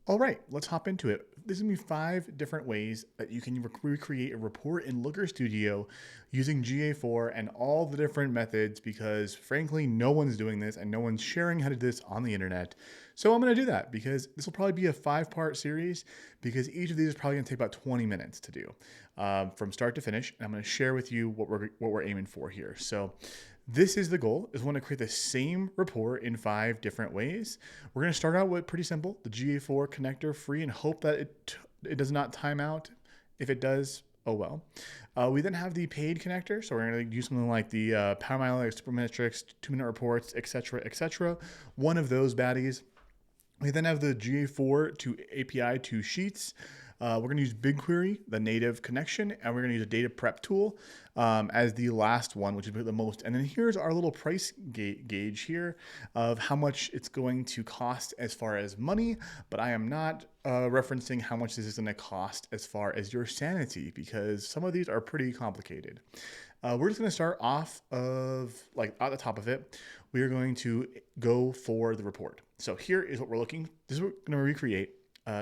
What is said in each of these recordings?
All right, let's hop into it. This is going to be 5 different ways that you can recreate a report in Looker Studio using GA4 and all the different methods because frankly, no one's doing this and no one's sharing how to do this on the internet. So I'm going to do that because this will probably be a 5-part series because each of these is probably going to take about 20 minutes to do from start to finish. And I'm going to share with you what we're aiming for here. So this is the goal, is we want to create the same report in 5 different ways. We're going to start out with pretty simple, the GA4 connector free, and hope that it does not time out. If it does, oh well. We then have the paid connector, so we're going to use something like the Power My Analytics, Supermetrics, 2-minute reports, etc., etc. One of those baddies. We then have the GA4 to API to Sheets. We're going to use BigQuery, the native connection, and we're going to use a data prep tool as the last one, which is the most. And then here's our little price gauge here of how much it's going to cost as far as money, but I am not referencing how much this is going to cost as far as your sanity because some of these are pretty complicated. We're just going to start off of like at the top of it. We are going to go for the report. So here is what we're looking. This is what we're going to recreate.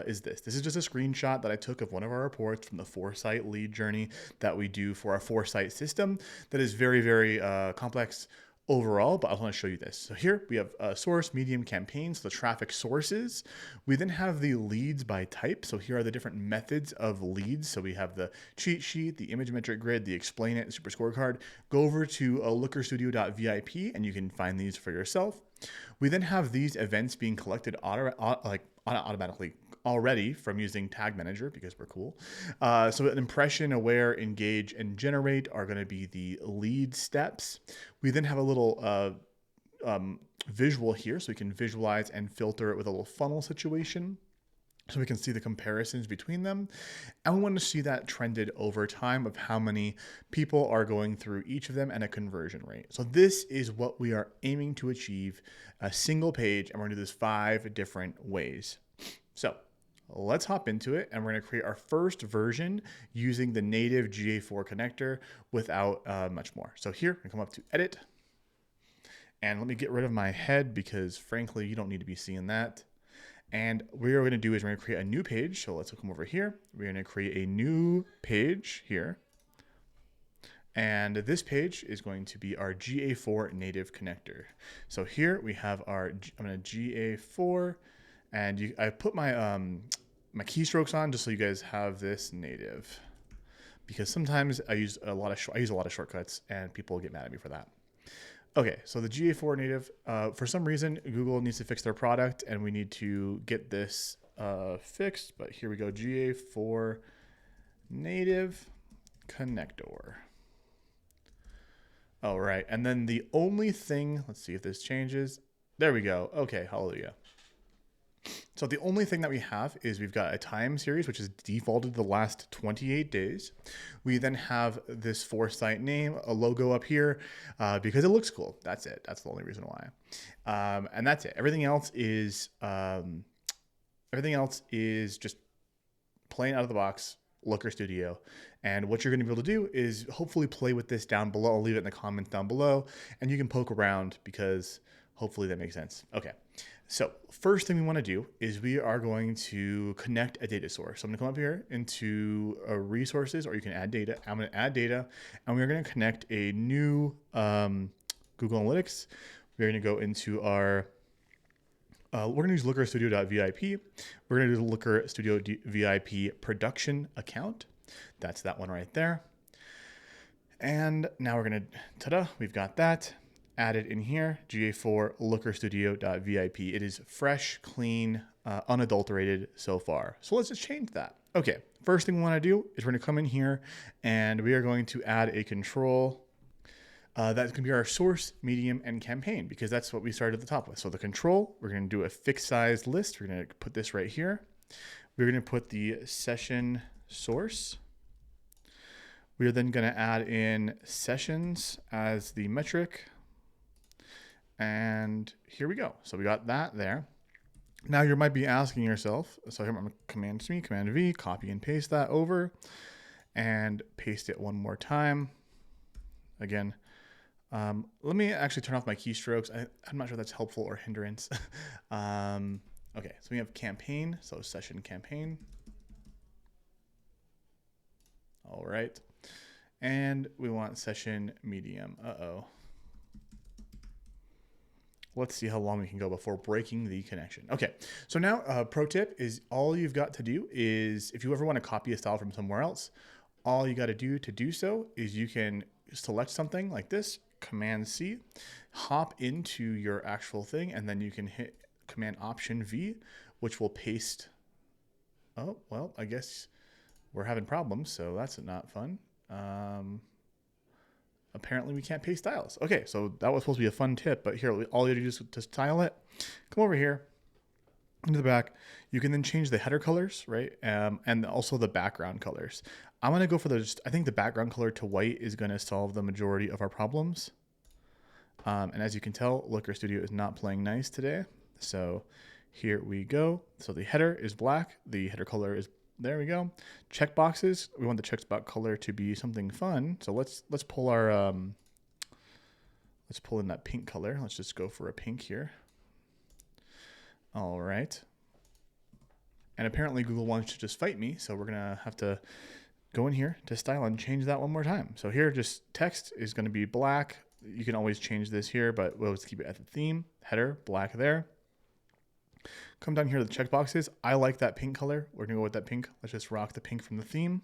Is this. This is just a screenshot that I took of one of our reports from the Foresight lead journey that we do for our Foresight system that is very, very complex overall, but I want to show you this. So here we have source, medium, campaigns, the traffic sources. We then have the leads by type. So here are the different methods of leads. So we have the cheat sheet, the image metric grid, the explain it, the super scorecard. Go over to lookerstudio.vip and you can find these for yourself. We then have these events being collected automatically already from using Tag Manager because we're cool. So an impression, aware, engage, and generate are going to be the lead steps. We then have a little visual here so we can visualize and filter it with a little funnel situation so we can see the comparisons between them. And we want to see that trended over time of how many people are going through each of them and a conversion rate. So this is what we are aiming to achieve, a single page, and we're going to do this 5 different ways. So let's hop into it, and we're going to create our first version using the native GA4 connector without much more. So here, I come up to edit, and let me get rid of my head because frankly, you don't need to be seeing that. And what we're going to do is we're going to create a new page. So let's come over here. We're going to create a new page here. And this page is going to be our GA4 native connector. So here we have our, I'm going to GA4, and I put my my keystrokes on just so you guys have this native, because sometimes I use a lot of shortcuts and people get mad at me for that. Okay, so the GA4 native, for some reason, Google needs to fix their product and we need to get this fixed, but here we go, GA4 native connector. All right, and then the only thing, let's see if this changes. There we go, okay, hallelujah. So the only thing that we have is we've got a time series, which is defaulted the last 28 days. We then have this Foresight name, a logo up here because it looks cool. That's it. That's the only reason why. And that's it. Everything else is just plain out of the box, Looker Studio. And what you're going to be able to do is hopefully play with this down below. I'll leave it in the comments down below, and you can poke around because hopefully that makes sense. Okay. So first thing we want to do is we are going to connect a data source. So I'm going to come up here into resources, or you can add data. I'm going to add data, and we're going to connect a new Google Analytics. We're going to go into our, we're going to use lookerstudio.vip. We're going to do the Looker Studio VIP production account. That's that one right there. And now we're going to, ta-da, we've got that. Added in here, GA4 lookerstudio.vip. It is fresh, clean, unadulterated so far. So let's just change that. Okay, first thing we want to do is we're going to come in here and we are going to add a control that's going to be our source, medium, and campaign because that's what we started at the top with. So the control, we're going to do a fixed size list. We're going to put this right here. We're going to put the session source. We are then going to add in sessions as the metric. And here we go. So we got that there. Now you might be asking yourself, so here I'm Command V, copy and paste that over and paste it one more time. Again, let me actually turn off my keystrokes. I'm not sure that's helpful or hindrance. Okay, so we have campaign, so session campaign. All right. And we want session medium. Uh-oh. Let's see how long we can go before breaking the connection. Okay, so now pro tip is all you've got to do is, if you ever want to copy a style from somewhere else, all you got to do so is you can select something like this, Command C, hop into your actual thing, and then you can hit Command Option V, which will paste. Oh, well, I guess we're having problems, so that's not fun. Apparently we can't paste styles. Okay, so that was supposed to be a fun tip, but here, all you have to do is to style it. Come over here into the back. You can then change the header colors, right? And also the background colors. I'm gonna go for I think the background color to white is gonna solve the majority of our problems. And as you can tell, Looker Studio is not playing nice today. So here we go. So the header is black. The header color is, there we go. Checkboxes. We want the checkbox color to be something fun. So let's pull our let's pull in that pink color. Let's just go for a pink here. All right. And apparently Google wants to just fight me, so we're gonna have to go in here to style and change that one more time. So here, just text is gonna be black. You can always change this here, but we'll just keep it at the theme. Header, black there. Come down here to the checkboxes. I like that pink color. We're gonna go with that pink. Let's just rock the pink from the theme.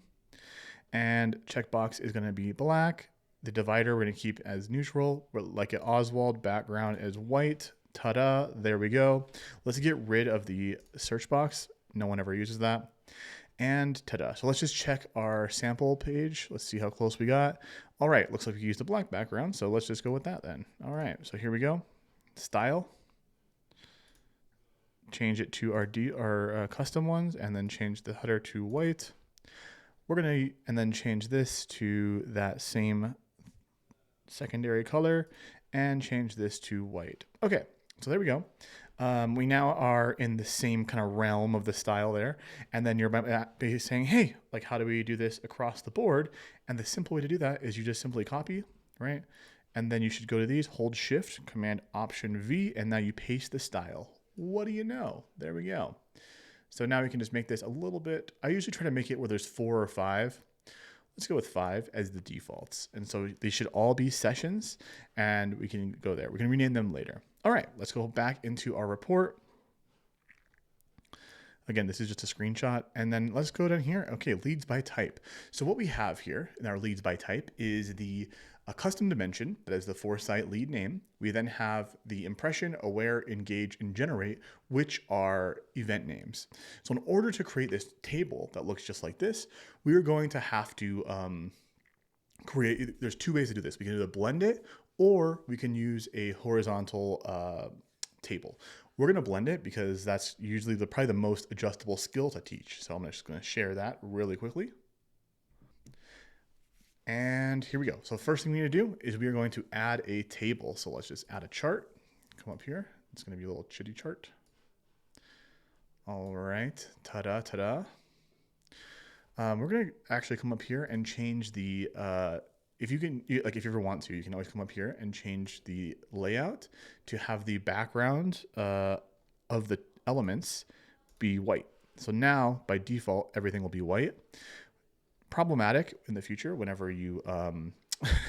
And checkbox is gonna be black. The divider we're gonna keep as neutral. We're like at Oswald, background is white. Ta-da, there we go. Let's get rid of the search box. No one ever uses that. And ta-da. So let's just check our sample page. Let's see how close we got. All right, looks like we used a black background, so let's just go with that then. All right, so here we go. Style. Change it to our custom ones, and then change the header to white. We're gonna, and then change this to that same secondary color, and change this to white. Okay, so there we go. We now are in the same kind of realm of the style there. And then you're saying, hey, like, how do we do this across the board? And the simple way to do that is you just simply copy, right? And then you should go to these, hold Shift, Command Option V, and now you paste the style. What do you know? There we go. So now we can just make this a little bit, I usually try to make it where there's 4 or 5. Let's go with 5 as the defaults. And so they should all be sessions, and we can go there. We can rename them later. All right, let's go back into our report. Again, this is just a screenshot. And then let's go down here. Okay, leads by type. So what we have here in our leads by type is a custom dimension that is the Foresight lead name. We then have the impression, aware, engage, and generate, which are event names. So in order to create this table that looks just like this, we are going to have to there's 2 ways to do this. We can either blend it, or we can use a horizontal table. We're going to blend it because that's usually probably the most adjustable skill to teach. So I'm just going to share that really quickly. And here we go. So first thing we need to do is we are going to add a table. So let's just add a chart. Come up here. It's going to be a little chitty chart. All right. Ta-da, ta-da. We're going to actually come up here and change the, if you ever want to, you can always come up here and change the layout to have the background of the elements be white. So now by default, everything will be white. Problematic in the future whenever you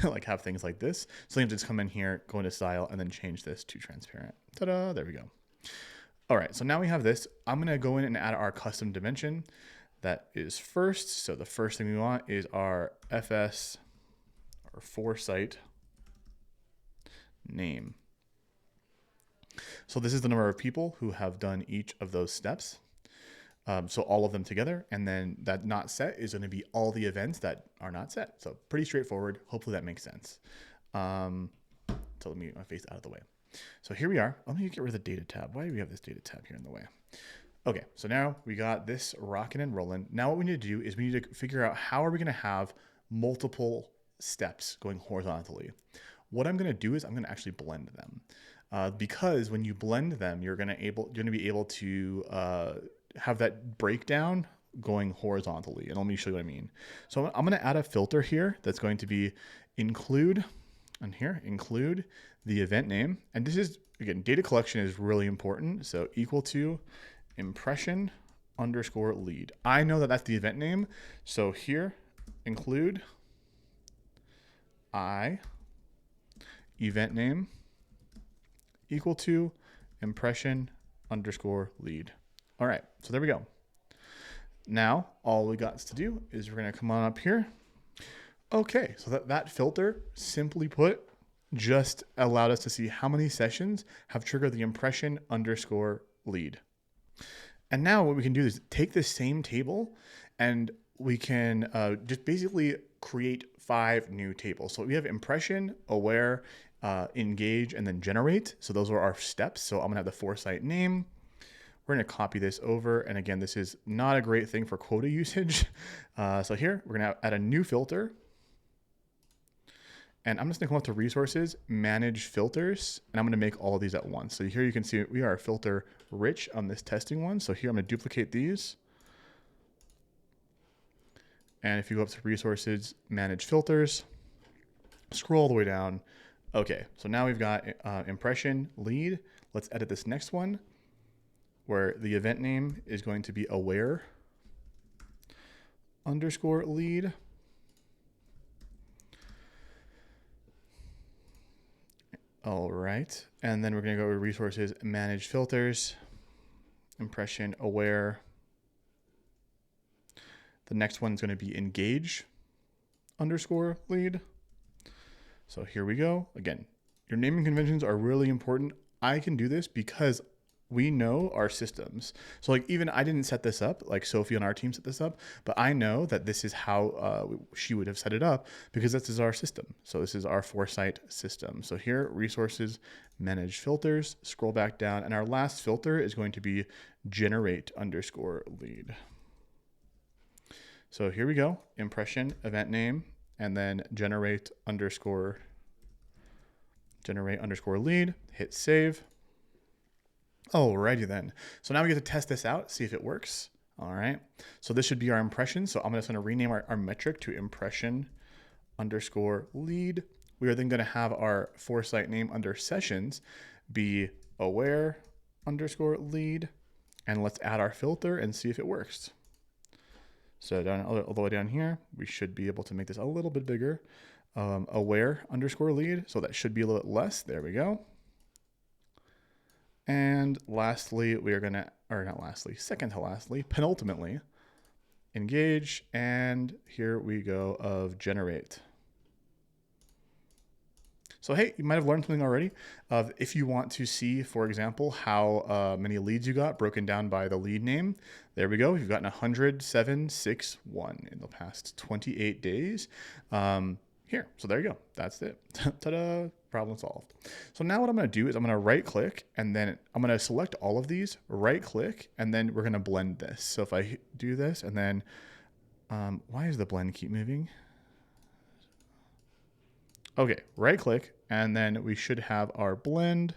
like have things like this. So you have to just come in here, go into style, and then change this to transparent. Ta-da, there we go. All right, so now we have this. I'm gonna go in and add our custom dimension. That is first. So the first thing we want is our FS or Foresight name. So this is the number of people who have done each of those steps. So all of them together, and then that not set is going to be all the events that are not set. So pretty straightforward. Hopefully that makes sense. So let me get my face out of the way. So here we are. Let me get rid of the data tab. Why do we have this data tab here in the way? Okay, so now we got this rocking and rolling. Now what we need to do is we need to figure out how are we going to have multiple steps going horizontally. What I'm going to do is I'm going to actually blend them, because when you blend them, you're going to be able to have that breakdown going horizontally. And let me show you what I mean. So I'm going to add a filter here that's going to be include, and here include the event name. And this is, again, data collection is really important. So equal to, impression underscore lead. I know that that's the event name. So here, include I event name equal to impression underscore lead. All right, so there we go. Now, all we got to do is we're gonna come on up here. Okay, so that filter, simply put, just allowed us to see how many sessions have triggered the impression underscore lead. And now what we can do is take this same table and we can just basically create 5 new tables. So we have impression, aware, engage, and then generate. So those are our steps. So I'm gonna have the Foresight name. We're gonna copy this over. And again, this is not a great thing for quota usage. So here, we're gonna add a new filter. And I'm just gonna come up to resources, manage filters, and I'm gonna make all of these at once. So here you can see we are filter rich on this testing one. So here I'm gonna duplicate these. And if you go up to resources, manage filters, scroll all the way down. Okay, so now we've got impression lead. Let's edit this next one where the event name is going to be aware underscore lead. All right, and then we're gonna go to resources, manage filters, impression aware. The next one's gonna be engage underscore lead. So here we go. Again, your naming conventions are really important. I can do this because we know our systems. So like even I didn't set this up, like Sophie on our team set this up, but I know that this is how she would have set it up because this is our system. So this is our Foresight system. So here, resources, manage filters, scroll back down, and our last filter is going to be generate underscore lead. So here we go, impression, event name, and then generate underscore lead, hit save. Alrighty then. So now we get to test this out, see if it works. All right. So this should be our impression. So I'm just going to rename our metric to impression underscore lead. We are then going to have our Foresight name under sessions be aware underscore lead. And let's add our filter and see if it works. So down all the way down here, we should be able to make this a little bit bigger. Aware underscore lead. So that should be a little bit less. There we go. And lastly, we are going to, or not lastly, second to lastly, penultimately, engage. And here we go of generate. So, hey, you might have learned something already. If you want to see, for example, how many leads you got broken down by the lead name, there we go. You've gotten 10761 in the past 28 days. Here, so there you go. That's it. Ta-da, problem solved. So now what I'm gonna do is I'm gonna right click and then I'm gonna select all of these, right click, and then we're gonna blend this. So if I do this and then, why does the blend keep moving? Okay, right click, and then we should have our blend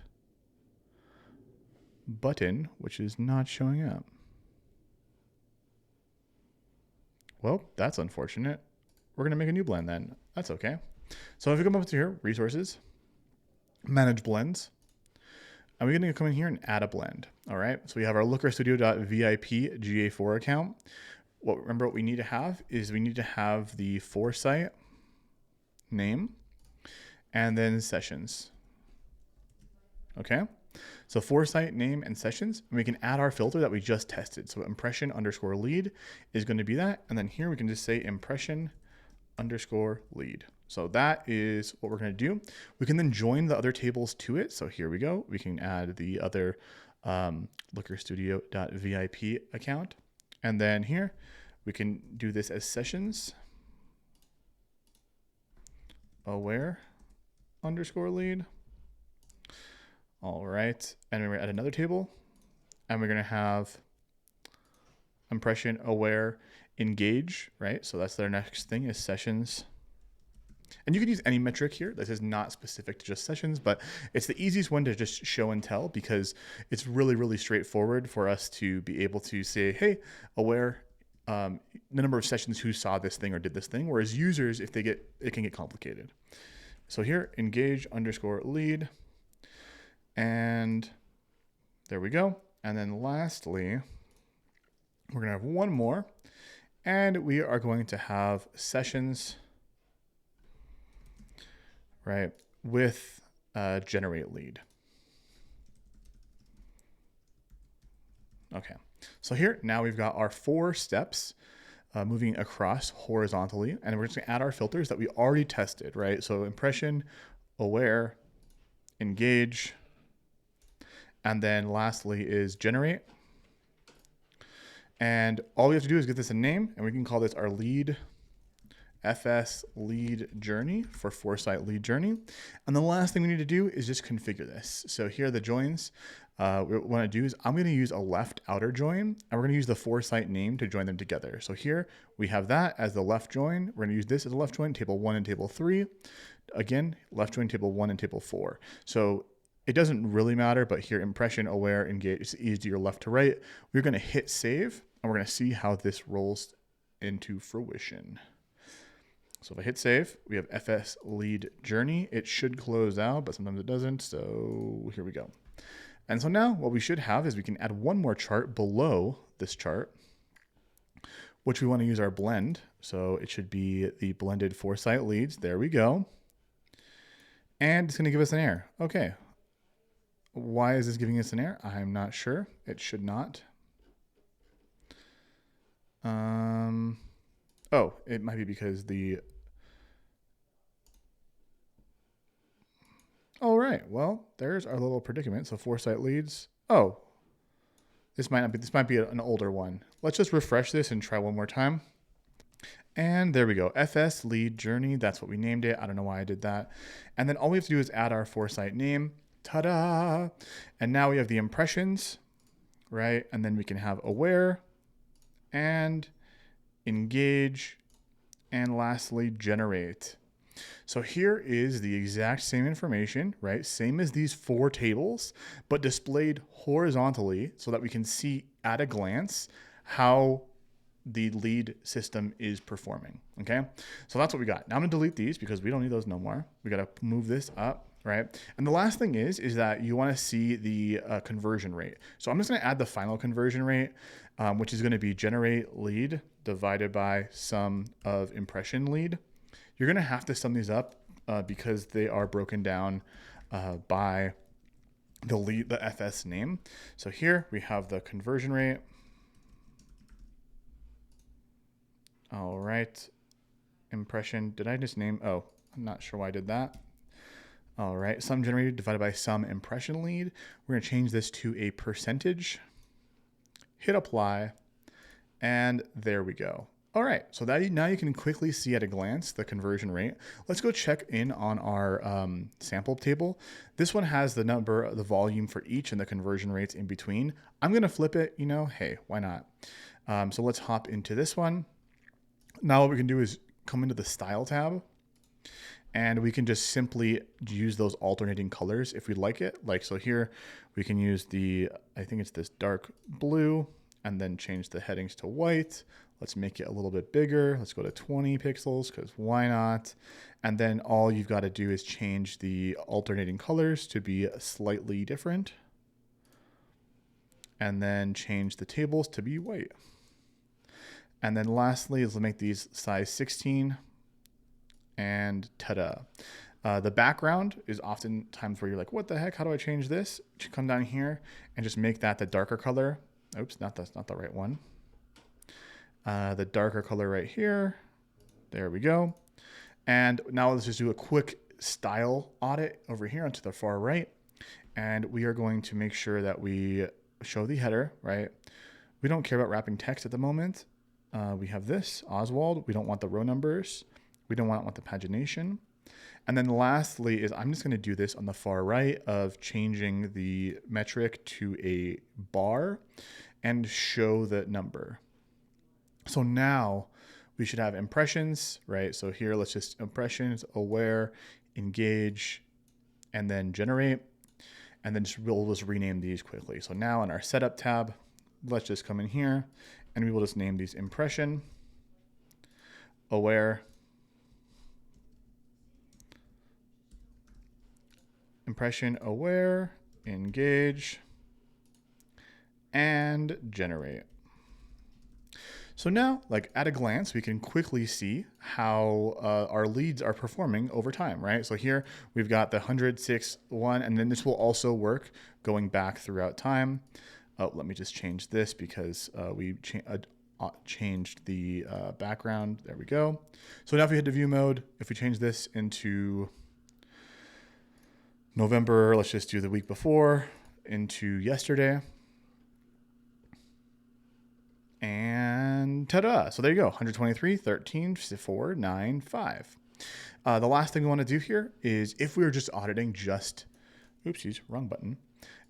button, which is not showing up. Well, that's unfortunate. We're gonna make a new blend then. That's okay. So if we come up to here, resources, manage blends, and we're gonna come in here and add a blend. All right, so we have our lookerstudio.vip GA4 account. Remember what we need to have is we need to have the Foresight name and then sessions. Okay, so Foresight name and sessions, and we can add our filter that we just tested. So impression underscore lead is going to be that. And then here we can just say impression underscore lead. So that is what we're going to do. We can then join the other tables to it. So here we go. We can add the other lookerstudio.vip account. And then here we can do this as sessions aware underscore lead. All right. And we're going to add another table and we're going to have impression aware engage, right? So that's their next thing is sessions. And you can use any metric here. This is not specific to just sessions, but it's the easiest one to just show and tell because it's really, really straightforward for us to be able to say, hey, aware the number of sessions who saw this thing or did this thing. Whereas users, if they get, it can get complicated. So here, engage underscore lead. And there we go. And then lastly, we're going to have one more, and we are going to have sessions, right, with generate lead. Okay, so here now we've got our 4 steps moving across horizontally, and we're just gonna add our filters that we already tested, right? So impression, aware, engage, and then lastly is generate. And all we have to do is give this a name, and we can call this our lead FS lead journey for Foresight lead journey. And the last thing we need to do is just configure this. So here are the joins. What I want to do is I'm going to use a left outer join, and we're going to use the Foresight name to join them together. So here we have that as the left join. We're going to use this as a left join, table 1 and table 3. Again, left join table 1 and table 4. So it doesn't really matter, but here impression, aware, engage, it's easier left to right. We're going to hit save, and we're going to see how this rolls into fruition. So if I hit save, we have FS lead journey. It should close out, but sometimes it doesn't. So here we go. And so now what we should have is we can add one more chart below this chart, which we want to use our blend. So it should be the blended Foresight leads. There we go. And it's going to give us an error. Okay. Why is this giving us an error? I'm not sure. It should not. Oh, it might be because the... All right, well, there's our little predicament. So Foresight leads. Oh, this might not be, this might be an older one. Let's just refresh this and try one more time. And there we go. FS lead journey. That's what we named it. I don't know why I did that. And then all we have to do is add our Foresight name. Ta-da! And now we have the impressions, right? And then we can have aware and engage and lastly generate. So here is the exact same information, right? Same as these 4 tables, but displayed horizontally so that we can see at a glance how the lead system is performing, okay? So that's what we got. Now I'm gonna delete these because we don't need those no more. We gotta move this up, right? And the last thing is that you wanna see the conversion rate. So I'm just gonna add the final conversion rate, which is gonna be generate lead divided by sum of impression lead. You're going to have to sum these up because they are broken down by the FS name. So here we have the conversion rate. All right. Impression. Did I just name? Oh, I'm not sure why I did that. All right. Sum generated divided by sum impression lead. We're going to change this to a percentage. Hit apply. And there we go. All right, so that now you can quickly see at a glance the conversion rate. Let's go check in on our sample table. This one has the number, the volume for each and the conversion rates in between. I'm gonna flip it, you know, hey, why not? So let's hop into this one. Now what we can do is come into the style tab and we can just simply use those alternating colors if we like it. Like, so here we can use the, I think it's this dark blue, and then change the headings to white. Let's make it a little bit bigger. Let's go to 20 pixels because why not? And then all you've got to do is change the alternating colors to be slightly different. And then change the tables to be white. And then lastly, let's make these size 16 and ta-da. The background is often times where you're like, what the heck? How do I change this? You come down here and just make that the darker color. Oops, that's not the right one. The darker color right here. There we go. And now let's just do a quick style audit over here onto the far right. And we are going to make sure that we show the header, right? We don't care about wrapping text at the moment. We have this, Oswald. We don't want the row numbers. We don't want the pagination. And then lastly is I'm just going to do this on the far right of changing the metric to a bar and show the number. So now we should have impressions, right? So here, let's just impressions, aware, engage, and then generate. And then we'll just rename these quickly. So now in our setup tab, let's just come in here and we will just name these impression, aware, impression, aware, engage, and generate. So now, like at a glance, we can quickly see how our leads are performing over time, right? So here we've got the 106 one, and then this will also work going back throughout time. Oh, let me just change this because we changed the background. There we go. So now if we hit the view mode, if we change this into November, let's just do the week before, into yesterday. And ta-da! So there you go, 123, 13, 4, 9, 5. The last thing we want to do here is if we were just auditing just, oopsies, wrong button.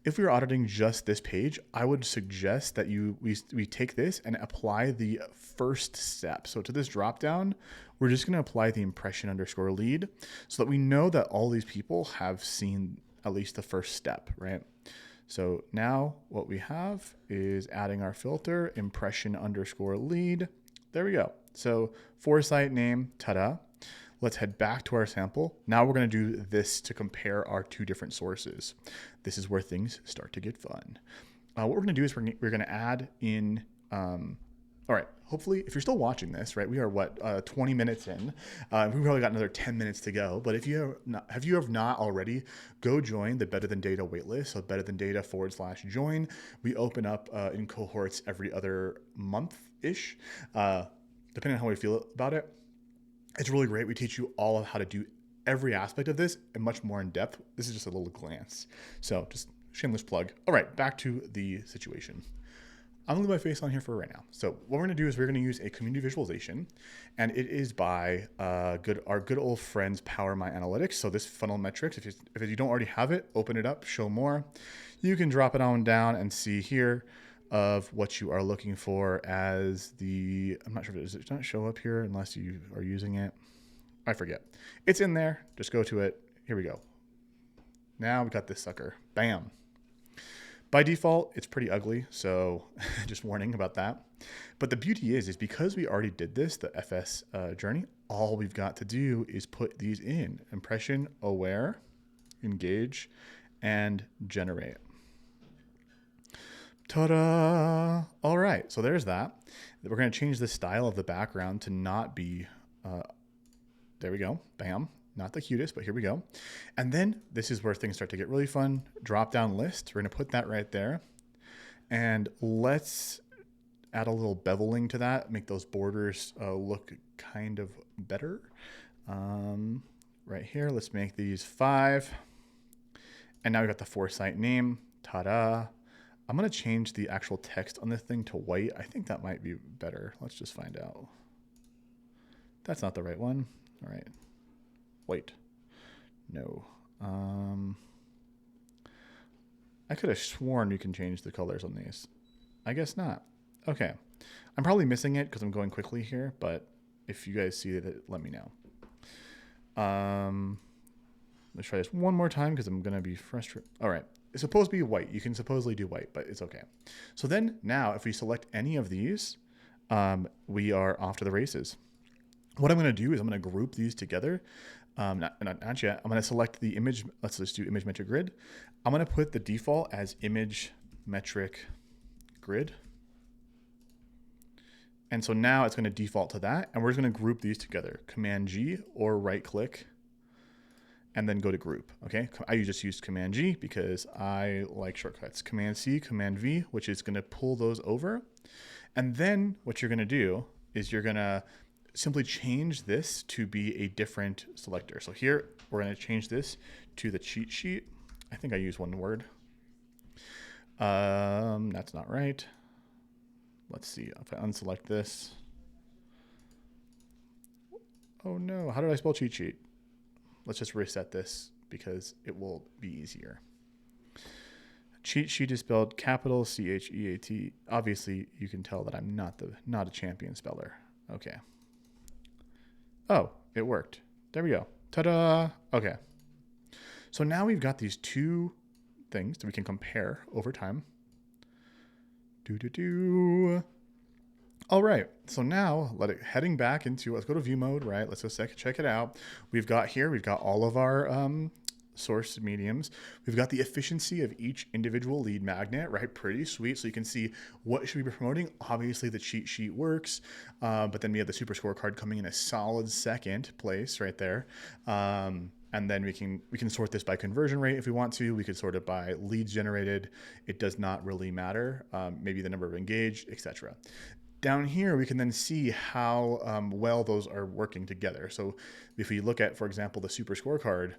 If we were auditing just this page, I would suggest that we take this and apply the first step. So to this dropdown, we're just going to apply the impression underscore lead so that we know that all these people have seen at least the first step, right? So now what we have is adding our filter, impression underscore lead. There we go. So Foresight name, ta-da. Let's head back to our sample. Now we're going to do this to compare our two different sources. This is where things start to get fun. What we're going to do is we're going to add in, all right, hopefully if you're still watching this, right, we are 20 minutes in. We've probably got another 10 minutes to go, but if you have not already, go join the Better Than Data waitlist. So Better Than Data /join. We open up in cohorts every other month-ish, depending on how we feel about it. It's really great. We teach you all of how to do every aspect of this and much more in depth. This is just a little glance. So just shameless plug. All right, back to the situation. I'm gonna leave my face on here for right now. So what we're gonna do is we're gonna use a community visualization, and it is by our good old friends Power My Analytics. So this funnel metrics, if you don't already have it, open it up, show more. You can drop it on down and see here of what you are looking for as the, I'm not sure, does it not show up here unless you are using it? I forget. It's in there, just go to it. Here we go. Now we got this sucker, bam. By default, it's pretty ugly, so just warning about that. But the beauty is because we already did this, the FS journey, all we've got to do is put these in, impression, aware, engage, and generate. Ta-da! All right, so there's that. We're going to change the style of the background to not be, there we go, bam. Not the cutest, but here we go. And then this is where things start to get really fun. Drop down list, we're going to put that right there. And let's add a little beveling to that, make those borders look kind of better. Right here, let's make these 5. And now we got the Foresight name, ta-da. I'm going to change the actual text on this thing to white. I think that might be better. Let's just find out. That's not the right one. All right. White. No. I could have sworn you can change the colors on these. I guess not. Okay. I'm probably missing it because I'm going quickly here, but if you guys see it, let me know. Let's try this one more time because I'm going to be frustrated. All right. It's supposed to be white. You can supposedly do white, but it's okay. So then now if we select any of these, we are off to the races. What I'm going to do is I'm going to group these together. Not yet. I'm going to select the image. Let's just do image metric grid. I'm going to put the default as image metric grid. And so now it's going to default to that. And we're just going to group these together. Command G or right click and then go to group. Okay. I just used Command G because I like shortcuts. Command C, Command V, which is going to pull those over. And then what you're going to do is you're going to simply change this to be a different selector. So here we're going to change this to the cheat sheet. I think I used one word. That's not right. Let's see if I unselect this. Oh no, how did I spell cheat sheet? Let's just reset this because it will be easier. Cheat sheet is spelled capital CHEAT. Obviously you can tell that I'm not a champion speller. Okay. Oh, it worked. There we go. Ta-da! Okay. So now we've got these two things that we can compare over time. All right. So now heading back into, let's go to view mode, right? Let's just check it out. We've got all of our source mediums. We've got the efficiency of each individual lead magnet, right? Pretty sweet. So you can see what should we be promoting. Obviously the cheat sheet works, but then we have the super scorecard coming in a solid second place right there. And then we can sort this by conversion rate if we want to. We could sort it by leads generated. It does not really matter. Maybe the number of engaged, etc. Down here, we can then see how well those are working together. So if we look at, for example, the super scorecard,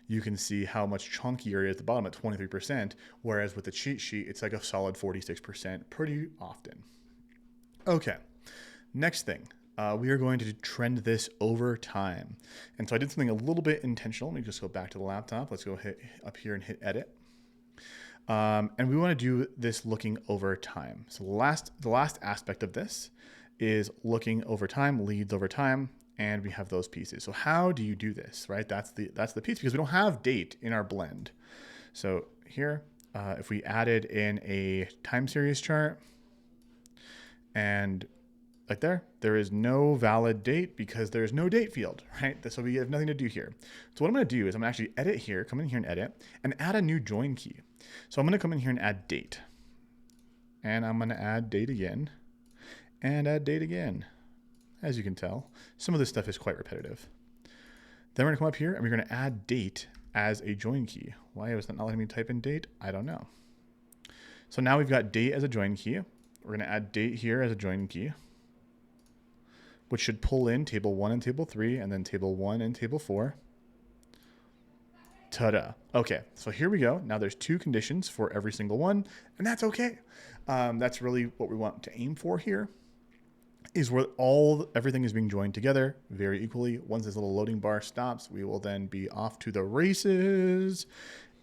you can see how much chunkier it is at the bottom at 23%, whereas with the cheat sheet, it's like a solid 46% pretty often. Okay, next thing. We are going to trend this over time. And so I did something a little bit intentional. Let me just go back to the laptop. Let's go hit up here and hit edit. And we want to do this looking over time. So the last aspect of this is looking over time, leads over time, and we have those pieces. So how do you do this, right? That's the piece, because we don't have date in our blend. So here, if we added in a time series chart, and right there is no valid date because there's no date field, right? So we have nothing to do here. So what I'm going to do is I'm going to actually edit here, come in here and edit, and add a new join key. So I'm going to come in here and add date. And I'm going to add date again, and add date again. As you can tell, some of this stuff is quite repetitive. Then we're going to come up here and we're going to add date as a join key. Why was that not letting me type in date? I don't know. So now we've got date as a join key. We're going to add date here as a join key, which should pull in table 1 and table 3, and then table 1 and table 4. Ta-da. Okay, so here we go. Now there's 2 conditions for every single one, and that's okay. That's really what we want to aim for here, is where everything is being joined together very equally. Once this little loading bar stops, we will then be off to the races.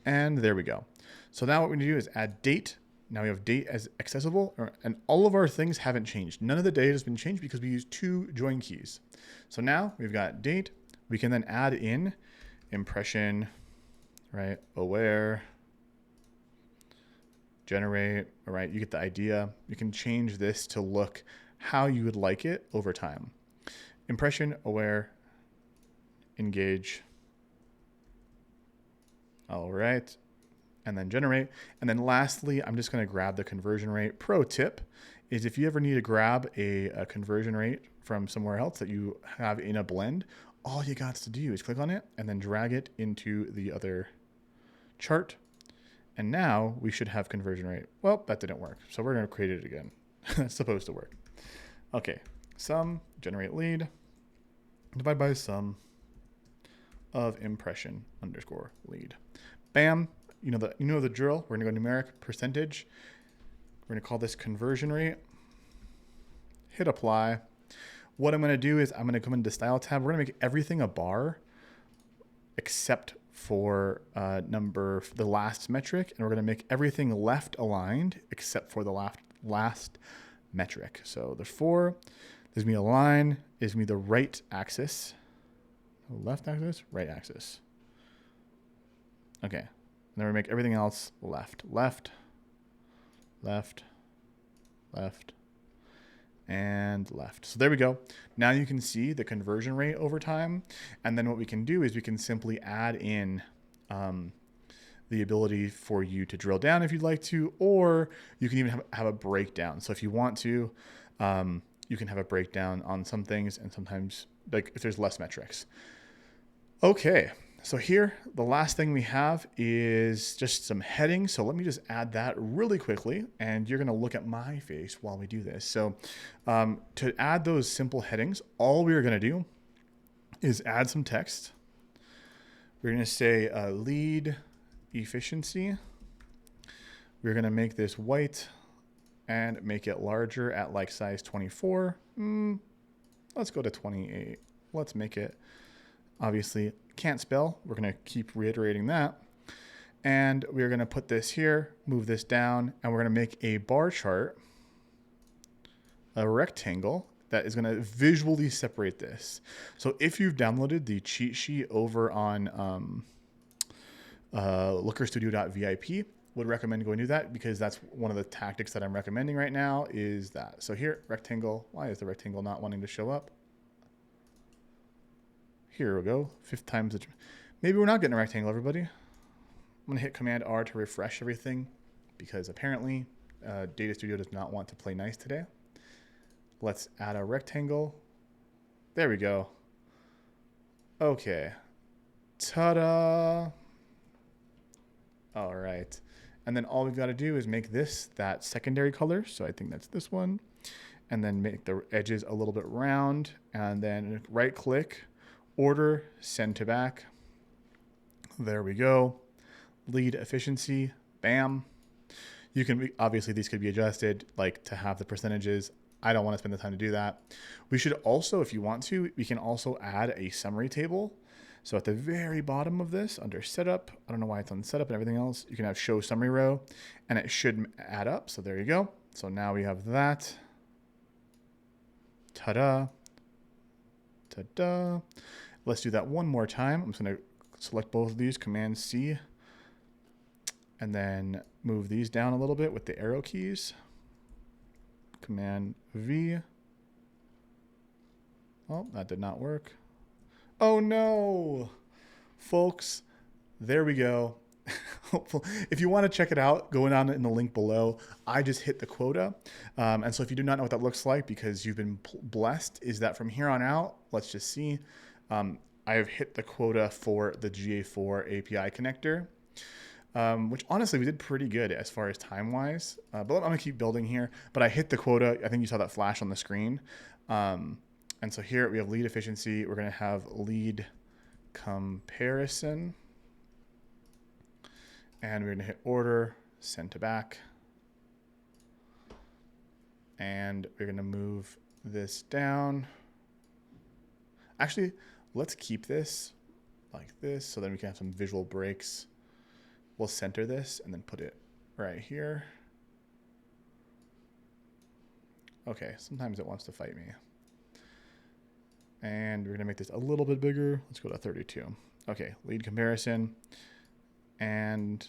And there we go. So now what we need to do is add date. Now we have date as accessible, and all of our things haven't changed. None of the data has been changed because we use 2 join keys. So now we've got date. We can then add in impression, right? Aware, generate, all right? You get the idea. You can change this to look how you would like it over time. Impression, aware, engage. All right. And then generate. And then lastly, I'm just going to grab the conversion rate. Pro tip is if you ever need to grab a conversion rate from somewhere else that you have in a blend, all you got to do is click on it and then drag it into the other chart. And now we should have conversion rate. Well, that didn't work. So we're going to create it again. It's supposed to work. Okay. Sum, generate lead, divide by sum of impression underscore lead. Bam. You know the drill. We're going to go numeric percentage. We're going to call this conversion rate. Hit apply. What I'm going to do is I'm going to come into style tab. We're going to make everything a bar except for the last metric, and we're going to make everything left aligned except for the last metric. So the 4, there's going to be a line, is going to be the right axis, left axis, right axis. Okay. And then we make everything else left, left, left, left, and left. So there we go. Now you can see the conversion rate over time. And then what we can do is we can simply add in the ability for you to drill down if you'd like to, or you can even have a breakdown. So if you want to, you can have a breakdown on some things, and sometimes like if there's less metrics. Okay. So here, the last thing we have is just some headings. So let me just add that really quickly, and you're going to look at my face while we do this. So to add those simple headings, all we're going to do is add some text. We're going to say lead efficiency. We're going to make this white and make it larger at like size 24. Let's go to 28. Let's make it, obviously, can't spell. We're going to keep reiterating that. And we're going to put this here, move this down, and we're going to make a bar chart, a rectangle that is going to visually separate this. So if you've downloaded the cheat sheet over on lookerstudio.vip, would recommend going to that, because that's one of the tactics that I'm recommending right now is that. So here, rectangle. Why is the rectangle not wanting to show up? Here we go. 5 times the Maybe we're not getting a rectangle, everybody. I'm gonna hit Command R to refresh everything because apparently Data Studio does not want to play nice today. Let's add a rectangle. There we go. Okay. Ta-da! All right. And then all we've got to do is make this that secondary color. So I think that's this one. And then make the edges a little bit round. And then right click, order, send to back. There we go. Lead efficiency, bam. You can, obviously these could be adjusted like to have the percentages. I don't want to spend the time to do that. We should also, if you want to, we can also add a summary table. So at the very bottom of this, under setup, I don't know why it's on setup and everything else, you can have show summary row and it should add up. So there you go. So now we have that. Ta-da. Ta-da. Let's do that one more time. I'm just going to select both of these, Command C, and then move these down a little bit with the arrow keys. Command V. Oh, that did not work. Oh no, folks, there we go. If you want to check it out, go down in the link below. I just hit the quota. And so if you do not know what that looks like because you've been blessed, is that from here on out, let's just see. I have hit the quota for the GA4 API connector, which honestly we did pretty good as far as time-wise. But I'm going to keep building here. But I hit the quota. I think you saw that flash on the screen. And so here we have lead efficiency. We're going to have lead comparison. And we're going to hit order, send to back. And we're going to move this down. Actually, let's keep this like this so then we can have some visual breaks. We'll center this and then put it right here. Okay, sometimes it wants to fight me. And we're going to make this a little bit bigger. Let's go to 32. Okay, lead comparison. And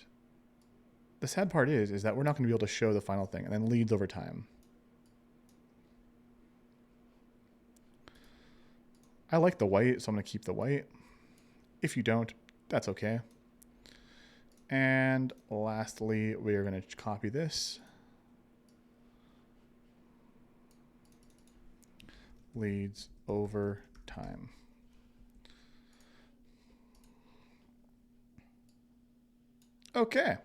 the sad part is that we're not going to be able to show the final thing and then leads over time. I like the white, so I'm going to keep the white. If you don't, that's okay. And lastly, we are going to copy this. Leads over time. Okay,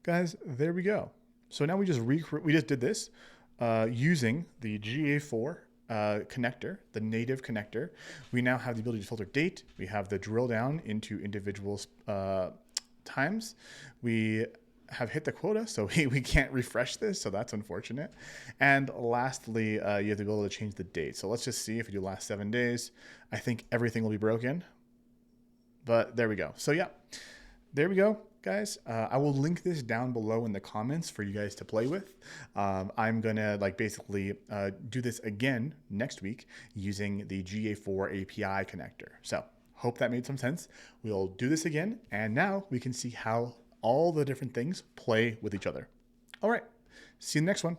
guys, there we go. So now we just did this using the GA4 connector, the native connector. We now have the ability to filter date. We have the drill down into individual times. We have hit the quota, so we can't refresh this, so that's unfortunate. And lastly, you have the ability to change the date. So let's just see if we do last 7 days. I think everything will be broken, but there we go. So yeah, there we go, guys. I will link this down below in the comments for you guys to play with. I'm gonna basically do this again next week using the GA4 API connector. So hope that made some sense. We'll do this again, and now we can see how all the different things play with each other. All right, see you in the next one.